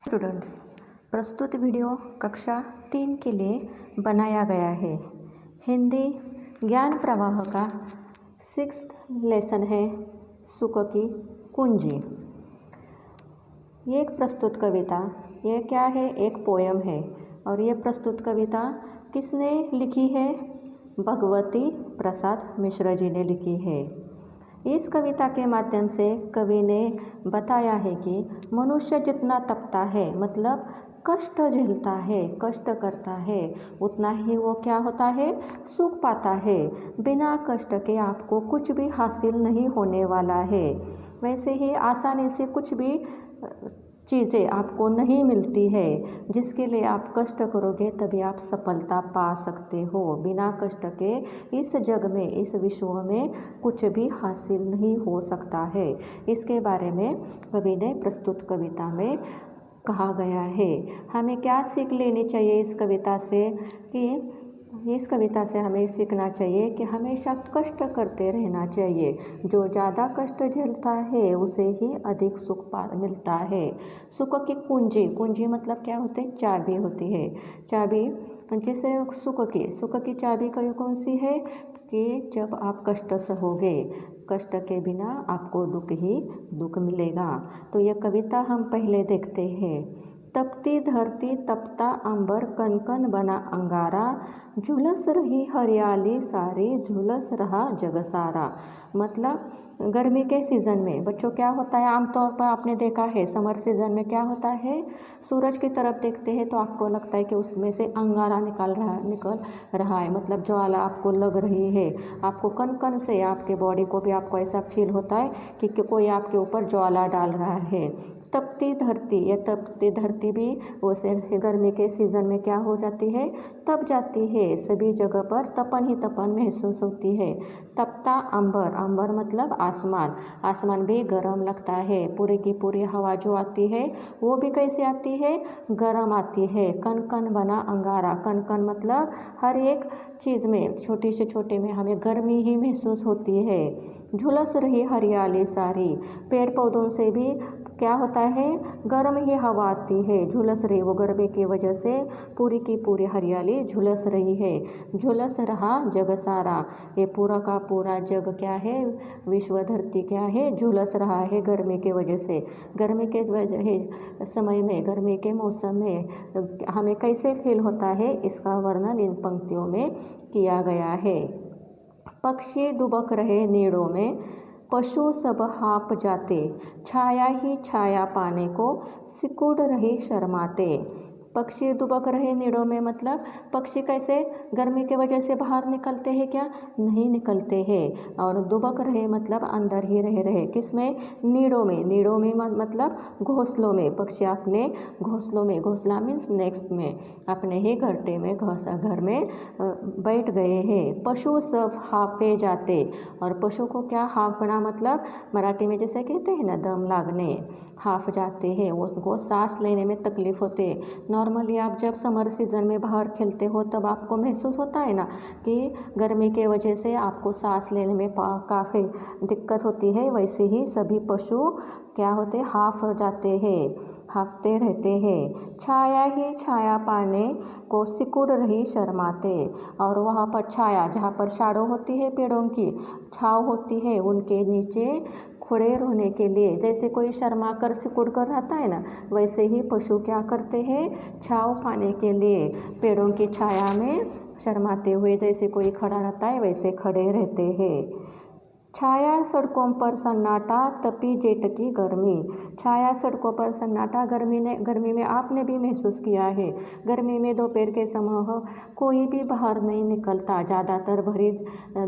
Students, प्रस्तुत video कक्षा 3 के लिए बनाया गया है। हिंदी ज्ञान प्रवाह का 6th लेसन है सुख की कुंजी। ये एक प्रस्तुत कविता, ये क्या है, एक पोयम है। और ये प्रस्तुत कविता किसने लिखी है? भगवती प्रसाद मिश्र जी ने लिखी है। इस कविता के माध्यम से कवि ने बताया है कि मनुष्य जितना तपता है, मतलब कष्ट झेलता है, कष्ट करता है, उतना ही वो क्या होता है, सुख पाता है। बिना कष्ट के आपको कुछ भी हासिल नहीं होने वाला है। वैसे ही आसानी से कुछ भी चीज़ें आपको नहीं मिलती है। जिसके लिए आप कष्ट करोगे तभी आप सफलता पा सकते हो। बिना कष्ट के इस जग में, इस विश्व में कुछ भी हासिल नहीं हो सकता है। इसके बारे में कवि ने प्रस्तुत कविता में कहा गया है। हमें क्या सीख लेनी चाहिए इस कविता से? कि इस कविता से हमें सीखना चाहिए कि हमेशा कष्ट करते रहना चाहिए। जो ज़्यादा कष्ट झेलता है उसे ही अधिक सुख मिलता है। सुख की कुंजी, कुंजी मतलब क्या होते हैं? चाबी होती है। चाबी जैसे सुख की चाबी कौन सी है? कि जब आप कष्ट सहोगे, कष्ट के बिना आपको दुख मिलेगा। तो यह कविता हम पहले देखते हैं। तपती धरती तपता अंबर, कन कन बना अंगारा, झुलस रही हरियाली सारी, झुलस रहा जग सारा। मतलब गर्मी के सीज़न में बच्चों क्या होता है, आमतौर पर आपने देखा है समर सीज़न में क्या होता है, सूरज की तरफ देखते हैं तो आपको लगता है कि उसमें से अंगारा निकल रहा है, मतलब ज्वाला आपको लग रही है। आपको कन कन से आपके बॉडी को भी आपको ऐसा फील होता है कि कोई आपके ऊपर ज्वाला डाल रहा है। तपती धरती, यह तपती धरती भी वैसे गर्मी के सीज़न में क्या हो जाती है, तप जाती है। सभी जगह पर तपन ही तपन महसूस होती है। तपता अंबर, अंबर मतलब आसमान, आसमान भी गर्म लगता है। पूरी की पूरी हवा जो आती है वो भी कैसे आती है, गर्म आती है। कन कन बना अंगारा, कन कन मतलब हर एक चीज़ में, छोटी से छोटे में हमें गर्मी ही महसूस होती है। झुलस रही हरियाली सारी, पेड़ पौधों से भी क्या होता है, गर्म ही हवा आती है। झुलस रही, वो गर्मी की वजह से पूरी की पूरी हरियाली झुलस रही है। झुलस रहा जग सारा, ये पूरा का पूरा जग क्या है, विश्व धरती क्या है, झुलस रहा है गर्मी की वजह से। गर्मी के वजह समय में, गर्मी के मौसम में हमें कैसे फील होता है, इसका वर्णन इन पंक्तियों में किया गया है। पक्षी दुबक रहे नीड़ों में, पशु सब हाँप जाते, छाया ही छाया पाने को सिकुड़ रहे शर्माते। पक्षी दुबक रहे नीड़ों में मतलब पक्षी कैसे गर्मी के वजह से बाहर निकलते हैं क्या? नहीं निकलते हैं। और दुबक रहे मतलब अंदर ही रहे। किस में? नीड़ों में। नीड़ों में मतलब घोंसलों में। पक्षी अपने घोंसलों में, घोंसला मीन्स नेक्स्ट में, अपने ही घरटे में, घर में बैठ गए हैं। पशु सब हाँफे जाते, और पशु को क्या हाँफना मतलब मराठी में जैसे कहते हैं ना, दम लागने, हाँफ जाते हैं। उनको सांस लेने में तकलीफ होते। नॉर्मली आप जब समर सीज़न में बाहर खेलते हो तब आपको महसूस होता है ना कि गर्मी के वजह से आपको सांस लेने में काफ़ी दिक्कत होती है। वैसे ही सभी पशु क्या होते, हाँफ जाते हैं, हाँफते रहते हैं। छाया ही छाया पाने को सिकुड़ रही शर्माते, और वहाँ पर छाया, जहाँ पर शाडो होती है, पेड़ों की छाँव होती है, उनके नीचे खड़े रहने के लिए, जैसे कोई शर्मा कर सिकुड़ कर रहता है ना, वैसे ही पशु क्या करते हैं, छाँव पाने के लिए पेड़ों की छाया में शर्माते हुए जैसे कोई खड़ा रहता है वैसे खड़े रहते हैं। छाया सड़कों पर सन्नाटा, तपी जेठ की गर्मी। छाया सड़कों पर सन्नाटा, गर्मी में आपने भी महसूस किया है। गर्मी में दोपहर के समय कोई भी बाहर नहीं निकलता, ज़्यादातर भरी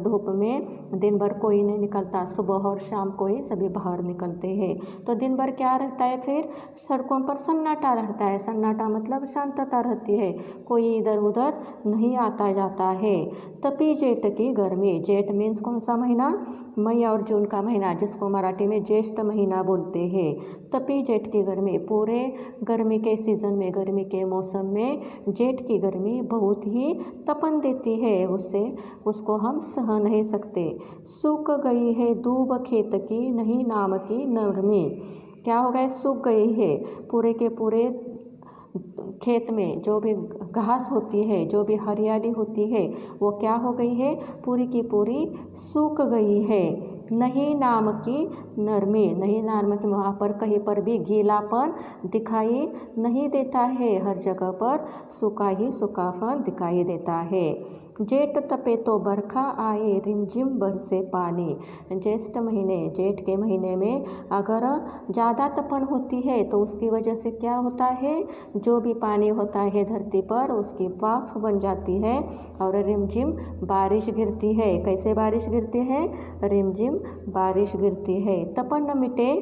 धूप में दिन भर कोई नहीं निकलता। सुबह और शाम को ही सभी बाहर निकलते हैं। तो दिन भर क्या रहता है, फिर सड़कों पर सन्नाटा रहता है। सन्नाटा मतलब शांतता रहती है, कोई इधर उधर नहीं आता जाता है। तपी जेठ की गर्मी, जेठ मीन्स कौन सा महीना? मई और जून का महीना, जिसको मराठी में ज्येष्ठ महीना बोलते हैं। तपी जेठ की गर्मी, पूरे गर्मी के सीज़न में, गर्मी के मौसम में जेठ की गर्मी बहुत ही तपन देती है, उसको हम सह नहीं सकते। सूख गई है दूब खेत की, नहीं नाम की नरमी। क्या हो गए, सूख गई है, पूरे के पूरे खेत में जो भी घास होती है, जो भी हरियाली होती है, वो क्या हो गई है, पूरी की पूरी सूख गई है। नहीं नाम की नरमी, नहीं नाम की वहाँ पर कहीं पर भी गीलापन दिखाई नहीं देता है, हर जगह पर सूखा ही सूखापन दिखाई देता है। जेठ तपे तो बरखा आए, रिमझिम बरसे पानी। ज्येष्ठ महीने, जेठ के महीने में अगर ज़्यादा तपन होती है तो उसकी वजह से क्या होता है, जो भी पानी होता है धरती पर उसकी वाफ बन जाती है और रिमझिम बारिश गिरती है। कैसे बारिश गिरती है, रिमझिम बारिश गिरती है। तपन न मिटे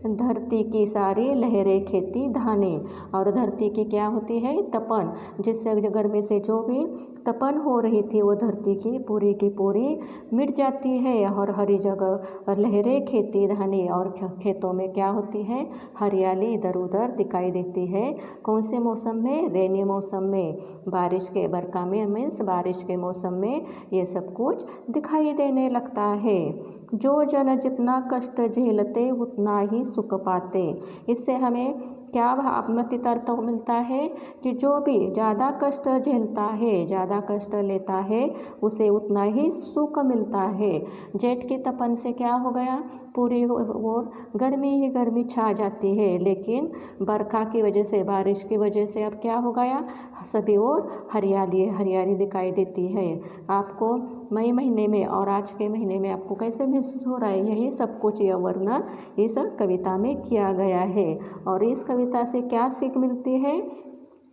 धरती की सारी लहरें खेती धाने। और धरती की क्या होती है, तपन, जिससे गर्मी से जो भी तपन हो रही थी वो धरती की पूरी मिट जाती है और हरी जगह और लहरें खेती धाने। और खेतों में क्या होती है, हरियाली इधर उधर दिखाई देती है। कौन से मौसम में, रेनी मौसम में, बारिश के बरखा में मीन्स बारिश के मौसम में ये सब कुछ दिखाई देने लगता है। जो जन जितना कष्ट झेलते उतना ही सुख पाते। इससे हमें क्या भावनात्मक अर्थ मिलता है कि जो भी ज़्यादा कष्ट झेलता है, ज़्यादा कष्ट लेता है, उसे उतना ही सुख मिलता है। जेठ की तपन से क्या हो गया, पूरी ओर गर्मी ही गर्मी छा जाती है, लेकिन बरखा की वजह से, बारिश की वजह से अब क्या हो गया, सभी ओर हरियाली हरियाली दिखाई देती है। आपको मई महीने में और आज के महीने में आपको कैसे महसूस हो रहा है, यही सब कुछ यह वर्णन इस कविता में किया गया है। और इस कविता से क्या सीख मिलती है,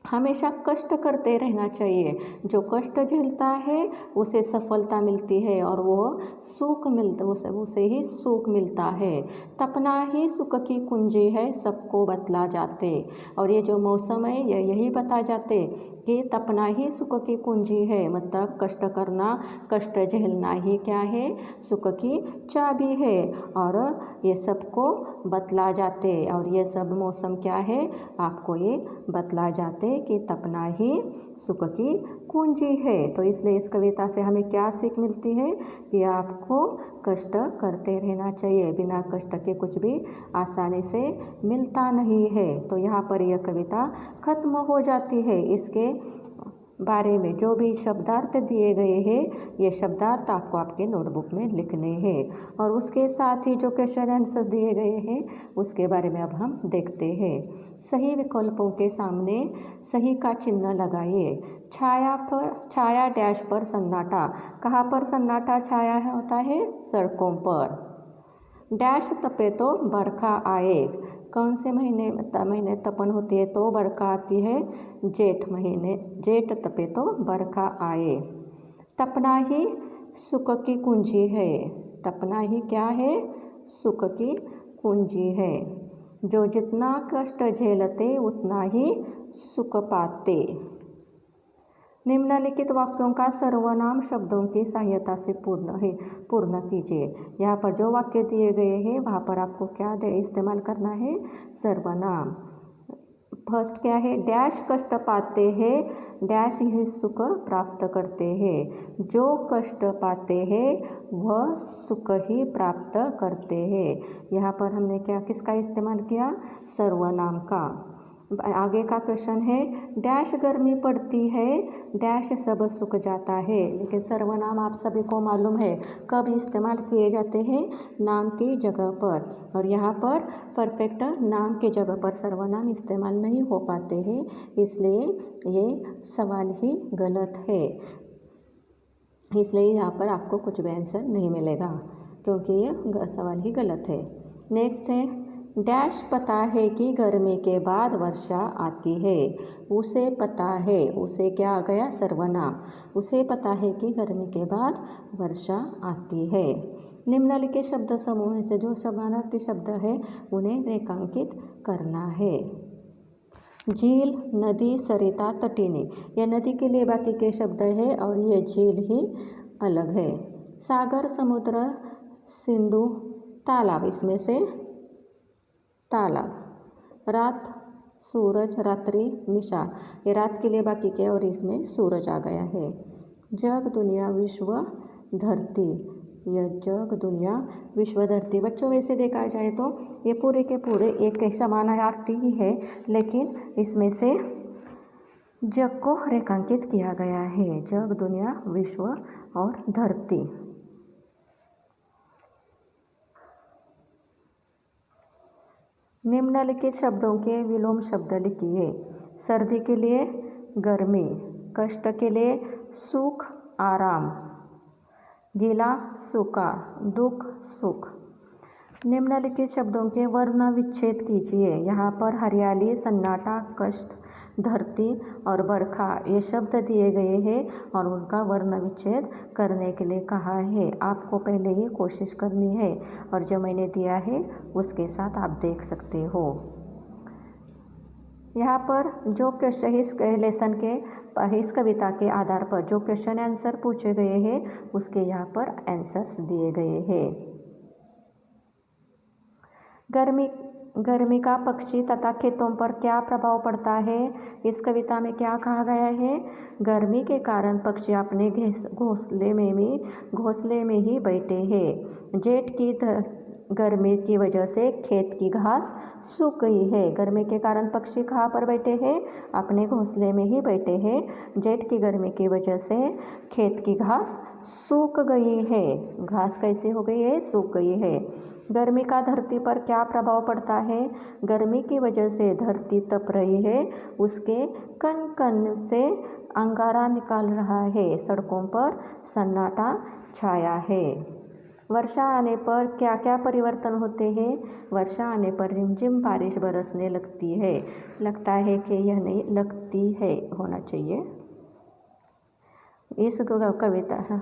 हमेशा कष्ट करते रहना चाहिए। जो कष्ट झेलता है उसे सफलता मिलती है और वो सुख मिलता, उसे ही सुख मिलता है। तपना ही सुख की कुंजी है, सबको बतला जाते। और ये जो मौसम है ये यही बता जाते कि तपना ही सुख की कुंजी है, मतलब कष्ट करना, कष्ट झेलना ही क्या है, सुख की चाबी है। और ये सबको बतला जाते, और ये सब मौसम क्या है, आपको ये बतला जाते कि तपना ही सुख की कुंजी है। तो इसलिए इस कविता से हमें क्या सीख मिलती है कि आपको कष्ट करते रहना चाहिए, बिना कष्ट के कुछ भी आसानी से मिलता नहीं है। तो यहाँ पर यह कविता खत्म हो जाती है। इसके बारे में जो भी शब्दार्थ दिए गए हैं, ये शब्दार्थ आपको आपके नोटबुक में लिखने हैं। और उसके साथ ही जो क्वेश्चन आंसर दिए गए हैं उसके बारे में अब हम देखते हैं। सही विकल्पों के सामने सही का चिन्ह लगाइए। छाया डैश पर सन्नाटा, कहाँ पर सन्नाटा छाया होता है, सड़कों पर। डैश तपे तो बरखा आए, कौन से महीने तपन होती है तो बरखा आती है, जेठ महीने। जेठ तपे तो बरखा आए। तपना ही सुख की कुंजी है, तपना ही क्या है, सुख की कुंजी है। जो जितना कष्ट झेलते उतना ही सुख पाते। निम्नलिखित वाक्यों का सर्वनाम शब्दों की सहायता से पूर्ण कीजिए। यहाँ पर जो वाक्य दिए गए हैं वहाँ पर आपको क्या इस्तेमाल करना है, सर्वनाम। फर्स्ट क्या है, डैश कष्ट पाते हैं, डैश ही सुख प्राप्त करते हैं। जो कष्ट पाते हैं वह सुख ही प्राप्त करते हैं। यहाँ पर हमने क्या किसका इस्तेमाल किया, सर्वनाम का। आगे का क्वेश्चन है, डैश गर्मी पड़ती है, डैश सब सूख जाता है। लेकिन सर्वनाम आप सभी को मालूम है कब इस्तेमाल किए जाते हैं, नाम की जगह पर। और यहाँ पर परफेक्ट नाम की जगह पर सर्वनाम इस्तेमाल नहीं हो पाते हैं, इसलिए ये सवाल ही गलत है। इसलिए यहाँ पर आपको कुछ भी आंसर नहीं मिलेगा क्योंकि ये सवाल ही गलत है। नेक्स्ट है, डैश पता है कि गर्मी के बाद वर्षा आती है। उसे पता है, उसे क्या आ गया, सर्वनाम। उसे पता है कि गर्मी के बाद वर्षा आती है। निम्नलिखित शब्द समूह में से जो समानार्थी शब्द है उन्हें रेखांकित करना है। झील, नदी, सरिता, तटीनी, यह नदी के लिए बाकी के शब्द है और ये झील ही अलग है। सागर, समुद्र, सिंधु, तालाब, इसमें से तालाब। रात, सूरज, रात्रि, निशा, ये रात के लिए बाकी के और इसमें सूरज आ गया है। जग, दुनिया, विश्व, धरती, यह जग, दुनिया, विश्व, धरती। बच्चों वैसे देखा जाए तो ये पूरे के पूरे एक समानार्थी ही है, लेकिन इसमें से जग को रेखांकित किया गया है। जग, दुनिया, विश्व और धरती। निम्नलिखित शब्दों के विलोम शब्द लिखिए। सर्दी के लिए गर्मी, कष्ट के लिए सुख, आराम, गीला, सूखा, दुख, सुख। निम्नलिखित शब्दों के वर्ण विच्छेद कीजिए। यहाँ पर हरियाली, सन्नाटा, कष्ट, धरती और बरखा ये शब्द दिए गए हैं और उनका वर्ण विच्छेद करने के लिए कहा है। आपको पहले ही कोशिश करनी है और जो मैंने दिया है उसके साथ आप देख सकते हो। यहाँ पर जो क्वेश्चन इस लेसन के इस कविता के आधार पर जो क्वेश्चन आंसर पूछे गए हैं उसके यहाँ पर आंसर्स दिए गए हैं। गर्मी का पक्षी तथा खेतों पर क्या प्रभाव पड़ता है? इस कविता में क्या कहा गया है? गर्मी के कारण पक्षी अपने घोंसले में ही बैठे हैं। जेठ की गर्मी की वजह से खेत की घास सूख गई है। गर्मी के कारण पक्षी कहाँ पर बैठे हैं? अपने घोंसले में ही बैठे हैं। जेठ की गर्मी की वजह से खेत की घास सूख गई है। घास कैसे हो गई है? सूख गई है। गर्मी का धरती पर क्या प्रभाव पड़ता है? गर्मी की वजह से धरती तप रही है। उसके कण कण से अंगारा निकाल रहा है। सड़कों पर सन्नाटा छाया है। वर्षा आने पर क्या क्या परिवर्तन होते हैं? वर्षा आने पर रिमझिम बारिश बरसने लगती है। लगता है कि यह नहीं, लगती है होना चाहिए। इस कविता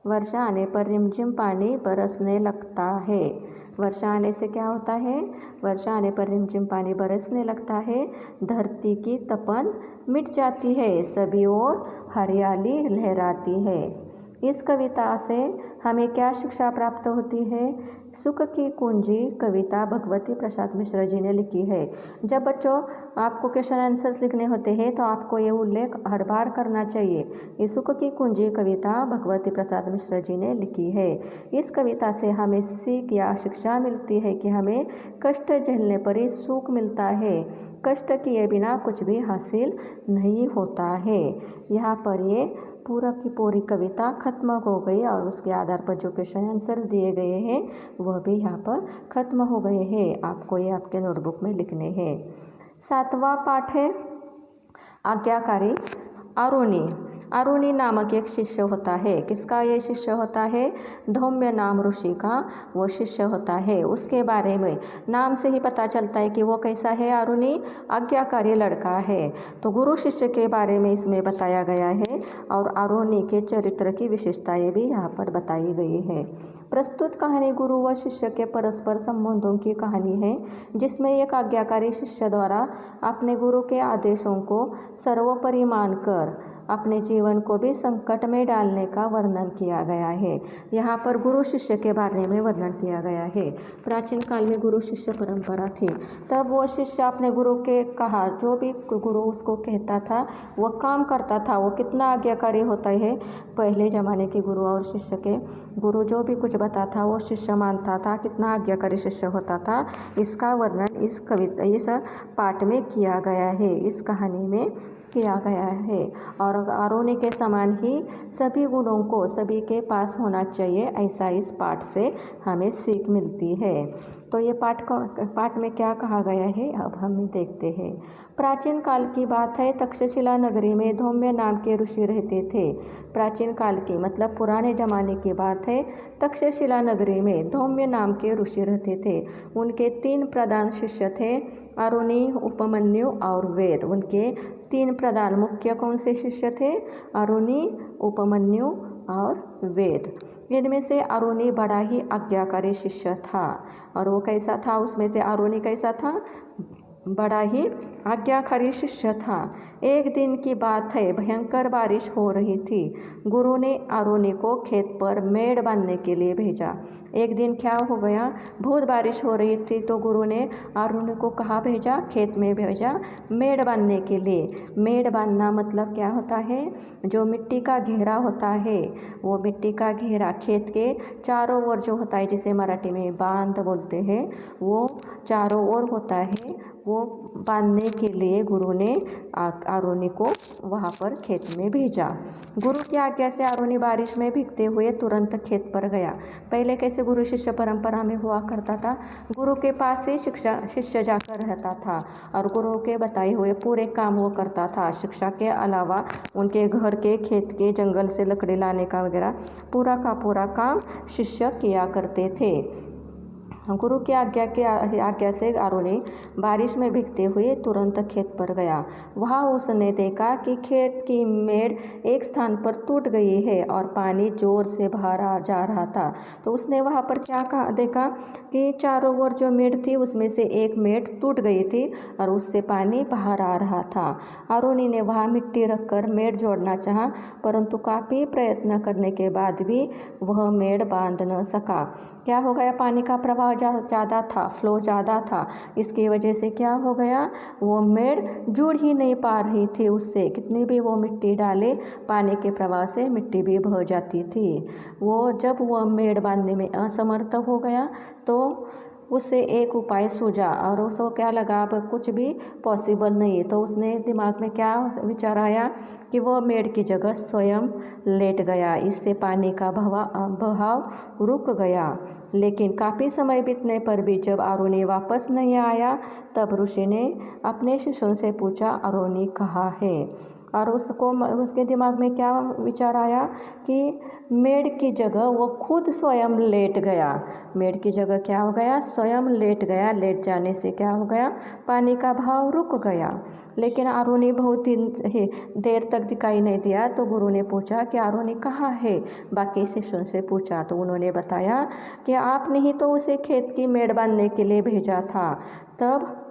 वर्षा आने पर रिमझिम पानी बरसने लगता है। वर्षा आने से क्या होता है? वर्षा आने पर रिमझिम पानी बरसने लगता है। धरती की तपन मिट जाती है। सभी ओर हरियाली लहराती है। इस कविता से हमें क्या शिक्षा प्राप्त होती है? सुख की कुंजी कविता भगवती प्रसाद मिश्र जी ने लिखी है। जब बच्चों आपको क्वेश्चन आंसर्स लिखने होते हैं तो आपको ये उल्लेख हर बार करना चाहिए। ये सुख की कुंजी कविता भगवती प्रसाद मिश्र जी ने लिखी है। इस कविता से हमें सीख या शिक्षा मिलती है कि हमें कष्ट झेलने पर ही सुख मिलता है। कष्ट किए बिना कुछ भी हासिल नहीं होता है। यहाँ पर ये पूरा की पूरी कविता खत्म हो गई और उसके आधार पर जो क्वेश्चन आंसर दिए गए हैं वह भी यहाँ पर खत्म हो गए हैं। आपको ये आपके नोटबुक में लिखने हैं। 7वां पाठ है आज्ञाकारी। आरुणि नामक एक शिष्य होता है। किसका ये शिष्य होता है? धौम्य नाम ऋषि का वो शिष्य होता है। उसके बारे में नाम से ही पता चलता है कि वो कैसा है। आरुणि आज्ञाकारी लड़का है। तो गुरु शिष्य के बारे में इसमें बताया गया है और आरुणि के चरित्र की विशेषताएं भी यहाँ पर बताई गई है। प्रस्तुत कहानी गुरु व शिष्य के परस्पर संबंधों की कहानी है, जिसमें एक आज्ञाकारी शिष्य द्वारा अपने गुरु के आदेशों को सर्वोपरि मानकर अपने जीवन को भी संकट में डालने का वर्णन किया गया है। यहाँ पर गुरु शिष्य के बारे में वर्णन किया गया है। प्राचीन काल में गुरु शिष्य परंपरा थी। तब वो शिष्य अपने गुरु के कहा जो भी गुरु उसको कहता था वो काम करता था। वो कितना आज्ञाकारी होता है। पहले ज़माने के गुरु और शिष्य के गुरु जो भी कुछ बताता था वो शिष्य मानता था। कितना आज्ञाकारी शिष्य होता था, इसका वर्णन इस पाठ में किया गया है, इस कहानी में किया गया है। और आरुणि के समान ही सभी गुणों को सभी के पास होना चाहिए, ऐसा इस पाठ से हमें सीख मिलती है। तो ये पाठ में क्या कहा गया है अब हम देखते हैं। प्राचीन काल की बात है। तक्षशिला नगरी में धौम्य नाम के ऋषि रहते थे। प्राचीन काल की मतलब पुराने ज़माने की बात है। तक्षशिला नगरी में धौम्य नाम के ऋषि रहते थे। उनके 3 प्रधान शिष्य थे, आरुणि, उपमन्यु और वेद। उनके 3 प्रधान मुख्य कौन से शिष्य थे? आरुणि, उपमन्यु और वेद। इनमें से आरुणि बड़ा ही आज्ञाकारी शिष्य था। और वो कैसा था? उसमें से आरुणि कैसा था? बड़ा ही आज्ञाकारी शिष्य था। एक दिन की बात है, भयंकर बारिश हो रही थी। गुरु ने आरोनी को खेत पर मेड़ बांधने के लिए भेजा। एक दिन क्या हो गया, बहुत बारिश हो रही थी तो गुरु ने आरोनी को कहाँ भेजा, खेत में भेजा मेड़ बांधने के लिए। मेड़ बांधना मतलब क्या होता है, जो मिट्टी का घेरा होता है, वो मिट्टी का घेरा खेत के चारों ओर जो होता है, जिसे मराठी में बांध बोलते हैं, वो चारों ओर होता है, वो बांधने के लिए गुरु ने आरोनी को वहाँ पर खेत में भेजा। गुरु की आज्ञा से आरोनी बारिश में भीगते हुए तुरंत खेत पर गया। पहले कैसे गुरु शिष्य परंपरा में हुआ करता था, गुरु के पास ही शिष्य जाकर रहता था और गुरु के बताए हुए पूरे काम वो करता था। शिक्षा के अलावा उनके घर के, खेत के, जंगल से लकड़ी लाने का वगैरह पूरा का पूरा काम शिष्य किया करते थे। गुरु की आज्ञा से आरोनी बारिश में भीगते हुए तुरंत खेत पर गया। वहाँ उसने देखा कि खेत की मेड़ एक स्थान पर टूट गई है और पानी जोर से बाहर जा रहा था। तो उसने वहाँ पर क्या देखा कि चारों ओर जो मेड़ थी उसमें से एक मेड़ टूट गई थी और उससे पानी बाहर आ रहा था। आरोनी ने वहाँ मिट्टी रखकर मेड़ जोड़ना चाहा, परंतु काफ़ी प्रयत्न करने के बाद भी वह मेड़ बांध न सका। क्या हो गया, पानी का प्रवाह ज़्यादा था, फ्लो ज़्यादा था, इसकी वजह से क्या हो गया, वो मेड़ जुड़ ही नहीं पा रही थी उससे। कितनी भी वो मिट्टी डाले, पानी के प्रवाह से मिट्टी भी बह जाती थी। जब वो मेड़ बांधने में असमर्थ हो गया तो उससे एक उपाय सूझा और उसको क्या लगा, अब कुछ भी पॉसिबल नहीं है। तो उसने दिमाग में क्या विचार आया कि वो मेड़ की जगह स्वयं लेट गया। इससे पानी का बहाव रुक गया। लेकिन काफ़ी समय बीतने पर भी जब आरोनी वापस नहीं आया, तब ऋषि ने अपने शिष्यों से पूछा, आरोनी कहाँ है। और उसके दिमाग में क्या विचार आया कि मेड़ की जगह वो खुद स्वयं लेट गया। मेड़ की जगह क्या हो गया, स्वयं लेट गया। लेट जाने से क्या हो गया, पानी का बहाव रुक गया। लेकिन आरोनी बहुत ही देर तक दिखाई नहीं दिया। तो गुरु ने पूछा कि आरोनी कहाँ है। बाकी शिष्यों से पूछा तो उन्होंने बताया कि आपने ही तो उसे खेत की मेड़ बांधने के लिए भेजा था, तब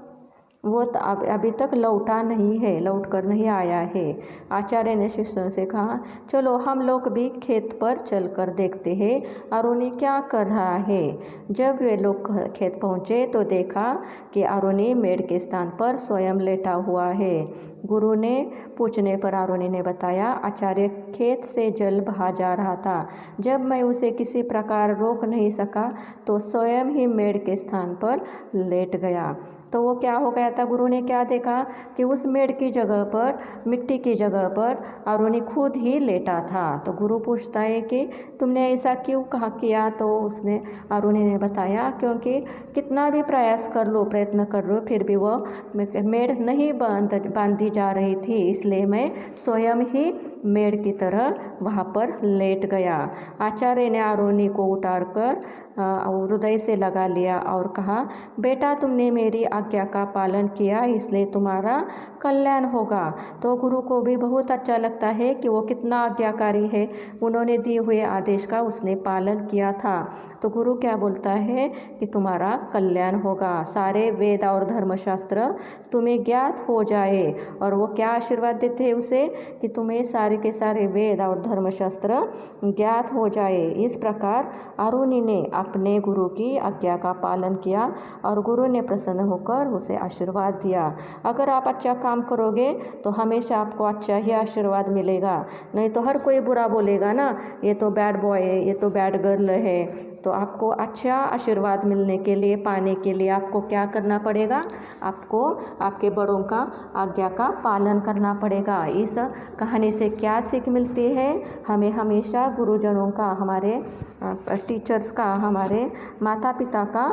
वो अभी तक लौटा नहीं है, लौट कर नहीं आया है। आचार्य ने शिष्यों से कहा, चलो हम लोग भी खेत पर चलकर देखते हैं आरोनी क्या कर रहा है। जब वे लोग खेत पहुँचे तो देखा कि आरोनी मेड़ के स्थान पर स्वयं लेटा हुआ है। गुरु ने पूछने पर आरोनी ने बताया, आचार्य, खेत से जल बहा जा रहा था। जब मैं उसे किसी प्रकार रोक नहीं सका तो स्वयं ही मेड़ के स्थान पर लेट गया। तो वो क्या हो गया था, गुरु ने क्या देखा कि उस मेड़ की जगह पर, मिट्टी की जगह पर आरोनी खुद ही लेटा था। तो गुरु पूछता है कि तुमने ऐसा क्यों कहा किया। तो उसने आरोनी ने बताया, क्योंकि कितना भी प्रयास कर लो, प्रयत्न कर लो, फिर भी वो मेड़ नहीं बांधी जा रही थी, इसलिए मैं स्वयं ही मेड़ की तरह वहाँ पर लेट गया। आचार्य ने आरोनी को उतारकर हृदय से लगा लिया और कहा, बेटा, तुमने मेरी आज्ञा का पालन किया, इसलिए तुम्हारा कल्याण होगा। तो गुरु को भी बहुत अच्छा लगता है कि वो कितना आज्ञाकारी है, उन्होंने दिए हुए आदेश का उसने पालन किया था। तो गुरु क्या बोलता है कि तुम्हारा कल्याण होगा, सारे वेद और धर्मशास्त्र तुम्हें ज्ञात हो जाए। और वो क्या आशीर्वाद देते हैं उसे कि तुम्हें सारे के सारे वेद और धर्मशास्त्र ज्ञात हो जाए। इस प्रकार आरोनी ने अपने गुरु की आज्ञा का पालन किया और गुरु ने प्रसन्न होकर उसे आशीर्वाद दिया। अगर आप अच्छा काम करोगे तो हमेशा आपको अच्छा ही आशीर्वाद मिलेगा, नहीं तो हर कोई बुरा बोलेगा ना, ये तो बैड बॉय है, ये तो बैड गर्ल है। तो आपको अच्छा आशीर्वाद मिलने के लिए, पाने के लिए आपको क्या करना पड़ेगा, आपको आपके बड़ों का आज्ञा का पालन करना पड़ेगा। इस कहानी से क्या सीख मिलती है, हमें हमेशा गुरुजनों का, हमारे टीचर्स का, हमारे माता पिता का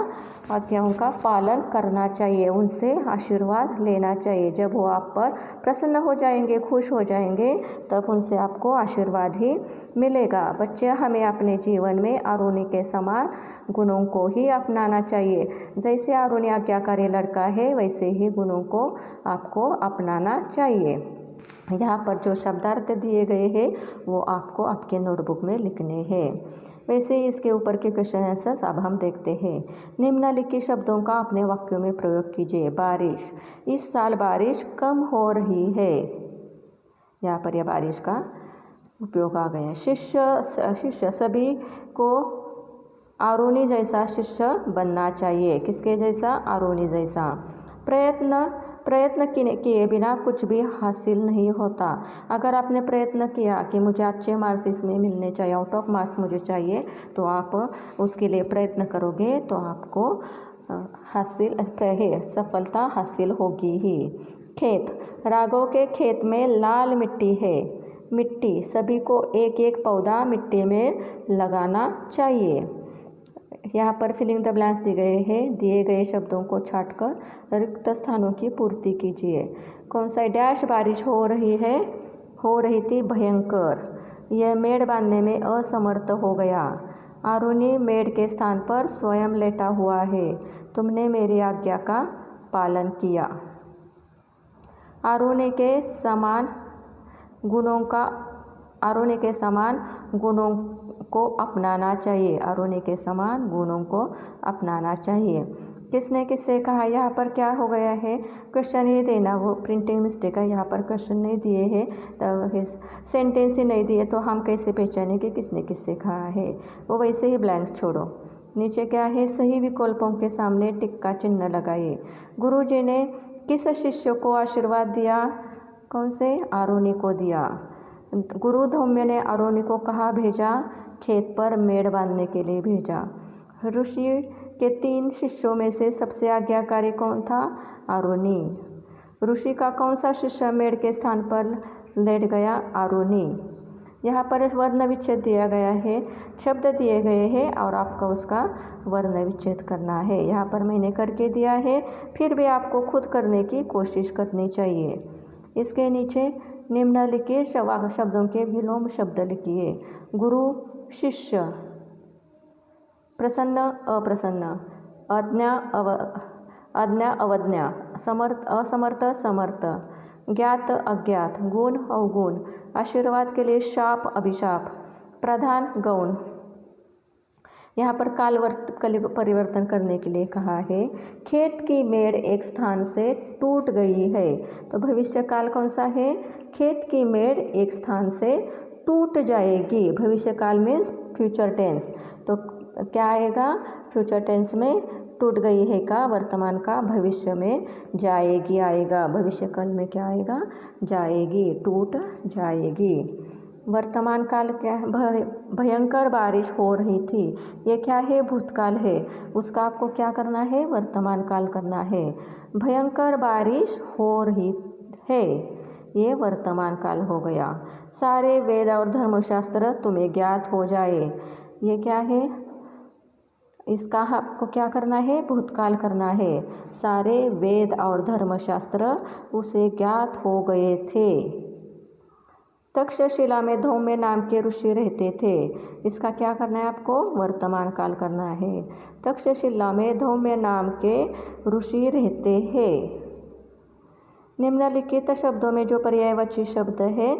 आज्ञाओं का पालन करना चाहिए, उनसे आशीर्वाद लेना चाहिए। जब वो आप पर प्रसन्न हो जाएंगे, खुश हो जाएंगे, तब उनसे आपको आशीर्वाद ही मिलेगा। बच्चे, हमें अपने जीवन में आरोनी के समान गुणों को ही अपनाना चाहिए। जैसे आरोनी आज्ञाकारी लड़का है, वैसे ही गुणों को आपको अपनाना चाहिए। यहाँ पर जो शब्दार्थ दिए गए हैं वो आपको आपके नोटबुक में लिखने हैं। वैसे ही इसके ऊपर के क्वेश्चन आंसर्स अब हम देखते हैं। निम्नलिखित शब्दों का अपने वाक्यों में प्रयोग कीजिए। बारिश, इस साल बारिश कम हो रही है। यहाँ पर यह बारिश का उपयोग आ गया। शिष्य, सभी को आरुणि जैसा शिष्य बनना चाहिए। किसके जैसा? आरुणि जैसा। प्रयत्न किए बिना कुछ भी हासिल नहीं होता। अगर आपने प्रयत्न किया कि मुझे अच्छे मार्क्स इसमें मिलने चाहिए, आउट ऑफ मार्क्स मुझे चाहिए, तो आप उसके लिए प्रयत्न करोगे तो आपको सफलता हासिल होगी ही। खेत, राघव के खेत में लाल मिट्टी है। मिट्टी, सभी को एक एक पौधा मिट्टी में लगाना चाहिए। यहाँ पर फिलिंग द ब्लैंक्स दिए गए हैं। दिए गए शब्दों को छांटकर रिक्त स्थानों की पूर्ति कीजिए। कौन सा? डैश बारिश हो रही थी भयंकर। यह मेड़ बांधने में असमर्थ हो गया। आरुणि मेड़ के स्थान पर स्वयं लेटा हुआ है। तुमने मेरी आज्ञा का पालन किया। आरुणि के समान गुणों को अपनाना चाहिए। आरुणि के समान गुणों को अपनाना चाहिए। किसने किससे कहा? यहाँ पर क्या हो गया है? क्वेश्चन ही देना, वो प्रिंटिंग मिस्टेक है। यहाँ पर क्वेश्चन नहीं दिए हैं, तो सेंटेंस ही नहीं दिए, तो हम कैसे पहचानें कि किसने किससे कहा है? वो वैसे ही ब्लैंक्स छोड़ो। नीचे क्या है? सही विकल्पों के सामने टिक का चिन्ह लगाइए। गुरुजी ने किस शिष्य को आशीर्वाद दिया? कौन से? आरुणि को दिया। गुरु धौम्य ने आरुणि को कहाँ भेजा? खेत पर मेड़ बांधने के लिए भेजा। ऋषि के 3 शिष्यों में से सबसे आज्ञाकारी कौन था? आरुणि। ऋषि का कौन सा शिष्य मेड़ के स्थान पर लेट गया? आरुणि। यहाँ पर वर्ण विच्छेद दिया गया है, शब्द दिए गए हैं और आपको उसका वर्ण विच्छेद करना है। यहाँ पर मैंने करके दिया है, फिर भी आपको खुद करने की कोशिश करनी चाहिए। इसके नीचे निम्नलिखित शब्दों के विलोम शब्द लिखिए। गुरु, शिष्य, प्रसन्न, अप्रसन्न, आज्ञा, अवज्ञा, असमर्थ, समर्थ, ज्ञात, अज्ञात, गुण, अवगुण, आशीर्वाद के लिए शाप, अभिशाप, प्रधान, गौण। यहाँ पर काल परिवर्तन करने के लिए कहा है। खेत की मेड़ एक स्थान से टूट गई है। तो भविष्य काल कौन सा है? खेत की मेड़ एक स्थान से टूट जाएगी। भविष्य काल मीन्स फ्यूचर टेंस। तो क्या आएगा? फ्यूचर टेंस में टूट गई है का वर्तमान का भविष्य में जाएगी आएगा। भविष्य काल में क्या आएगा? जाएगी, टूट जाएगी। वर्तमान काल क्या है? भयंकर बारिश हो रही थी। ये क्या है? भूतकाल है। उसका आपको क्या करना है? वर्तमान काल करना है। भयंकर बारिश हो रही है, ये वर्तमान काल हो गया। सारे वेद और धर्मशास्त्र तुम्हें ज्ञात हो जाए, ये क्या है? इसका आपको क्या करना है? भूतकाल करना है। सारे वेद और धर्मशास्त्र उसे ज्ञात हो गए थे। तक्षशिला में धौम्य नाम के ऋषि रहते थे। इसका क्या करना है आपको? वर्तमान काल करना है। तक्षशिला में धौम्य नाम के ऋषि रहते हैं। निम्नलिखित शब्दों में जो पर्यायवाची शब्द है,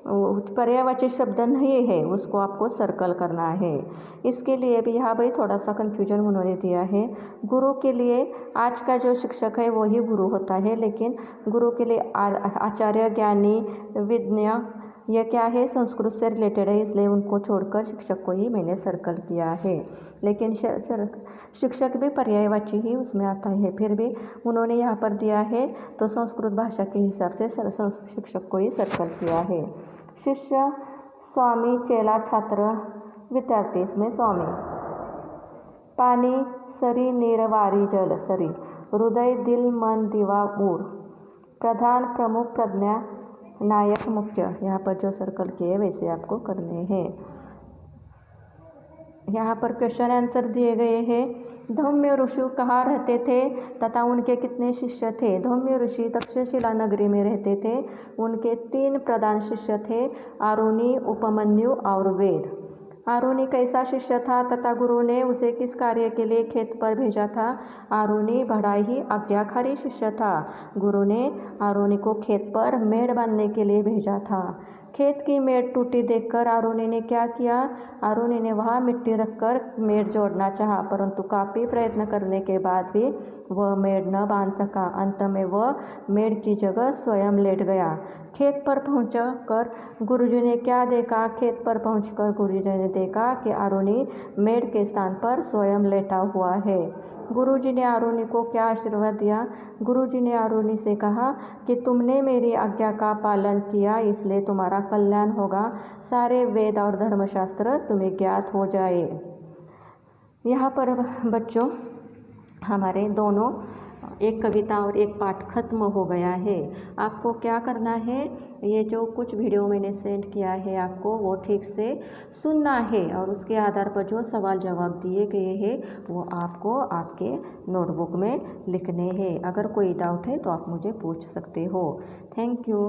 पर्यायवाची शब्द नहीं है, उसको आपको सर्कल करना है। इसके लिए भी यहाँ भाई थोड़ा सा कन्फ्यूजन उन्होंने दिया है। गुरु के लिए आज का जो शिक्षक है वही गुरु होता है, लेकिन गुरु के लिए आचार्य, ज्ञानी, विज्ञ, यह क्या है? संस्कृत से रिलेटेड है, इसलिए उनको छोड़कर शिक्षक को ही मैंने सर्कल किया है। लेकिन शिक्षक भी पर्यायवाची ही उसमें आता है, फिर भी उन्होंने यहाँ पर दिया है तो संस्कृत भाषा के हिसाब से शिक्षक को ही सर्कल किया है। शिष्य, स्वामी, चेला, छात्र, विद्यार्थी, इसमें स्वामी। पानी, सरी, नीर, वारी, जल, सरी। हृदय, दिल, मन, दिवा, ऊर। प्रधान, प्रमुख, प्रज्ञा, नायक, मुख्य। यहाँ पर जो सर्कल किए वैसे आपको करने हैं। यहाँ पर क्वेश्चन आंसर दिए गए हैं। धौम्य ऋषि कहाँ रहते थे तथा उनके कितने शिष्य थे? धौम्य ऋषि तक्षशिला नगरी में रहते थे। उनके 3 प्रधान शिष्य थे, आरुणि, उपमन्यु और वेद। आरुणि कैसा शिष्य था तथा गुरु ने उसे किस कार्य के लिए खेत पर भेजा था? आरुणि बड़ा ही आज्ञाकारी शिष्य था। गुरु ने आरुणि को खेत पर मेड़ बांधने के लिए भेजा था। खेत की मेड़ टूटी देखकर आरुणि ने क्या किया? आरुणि ने वहाँ मिट्टी रखकर मेड़ जोड़ना चाहा, परंतु काफ़ी प्रयत्न करने के बाद भी वह मेड़ न बांध सका। अंत में वह मेड़ की जगह स्वयं लेट गया। खेत पर पहुंचकर गुरुजी ने क्या देखा? खेत पर पहुंचकर गुरुजी ने देखा कि आरुणि मेड़ के स्थान पर स्वयं लेटा हुआ है। गुरुजी ने आरुणि को क्या आशीर्वाद दिया? गुरुजी ने आरुणि से कहा कि तुमने मेरी आज्ञा का पालन किया, इसलिए तुम्हारा कल्याण होगा। सारे वेद और धर्मशास्त्र तुम्हें ज्ञात हो जाए। यहाँ पर बच्चों हमारे दोनों एक कविता और एक पाठ खत्म हो गया है। आपको क्या करना है? ये जो कुछ वीडियो मैंने सेंड किया है आपको वो ठीक से सुनना है और उसके आधार पर जो सवाल जवाब दिए गए हैं वो आपको आपके नोटबुक में लिखने हैं। अगर कोई डाउट है तो आप मुझे पूछ सकते हो। Thank you.